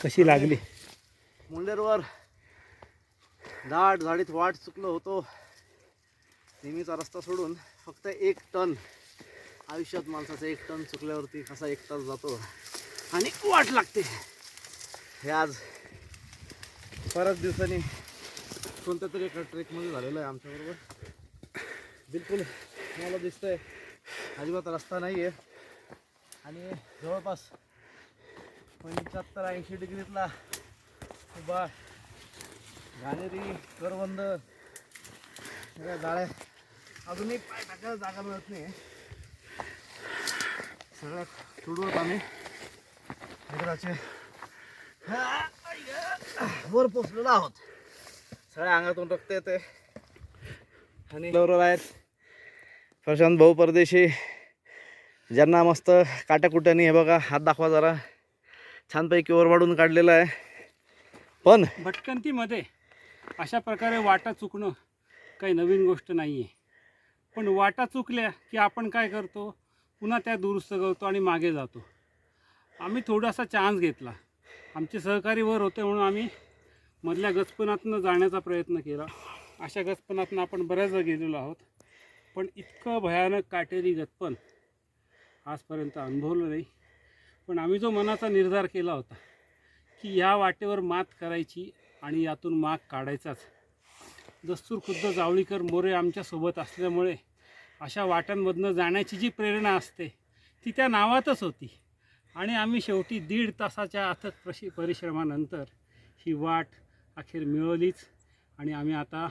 कशी लागली? मुंडेरवर दाट झाडीत वाट चुकलो होतो. नेहमीचा रस्ता सोडून फक्त 1 टन आयुष्यात माणसाचा 1 टन चुकल्यावरती कसा 1 तास जातो आणि वाट लागते. हे आज बऱ्याच दिवसांनी कोणत्या तरी एका ट्रेकमध्ये झालेलं आहे आमच्याबरोबर. बिलकुल मला दिसतंय अजिबात रस्ता नाही आहे आणि जवळपास 75-80 डिग्रीतला उभा घाणेरी करवंद सगळ्या जाळ्या, अजूनही पाय टाकायला जागा मिळत नाही. सगळ्या तुडवत आम्ही मित्राचे वर पोचलेलो आहोत. सगळ्या अंगातून रक्त येते आणि बरोबर आहेत प्रशांत भाऊ परदेशी, ज्यांना मस्त काट्याकुट्याने हे बघा हात दाखवा जरा, छानपैकी ओरबाडून काढलेला आहे. पण भटकंतीमध्ये अशा प्रकारे वाटा चुकणं काही नवीन गोष्ट नाही आहे. पण वाटा चुकल्या की आपण काय करतो, पुन्हा त्या दुरुस्त करतो आणि मागे जातो. आम्ही थोडासा चान्स घेतला. आमचे सहकारी वर होते म्हणून आम्ही मधल्या गचपणातनं जाण्याचा प्रयत्न केला. अशा गचपणातनं आपण बऱ्याचदा गेलेलो आहोत. पण इतकं भयानक काटेरी गचपण आजपर्यंत अनुभवलं नाही. पण आम्ही जो मनाचा निर्धार केला होता की या वाटेवर मात करायची आणि यातून माग काढायचाच. दस्तूर खुद्द जावळीकर मोरे आमच्यासोबत असल्यामुळे अशा वाटांमधनं जाण्याची जी प्रेरणा असते ती त्या नावातच होती. आणि आम्ही शेवटी 1.5 तासाच्या अथक परिश्रमानंतर ही वाट अखेर मिळवलीच आणि आम्ही आता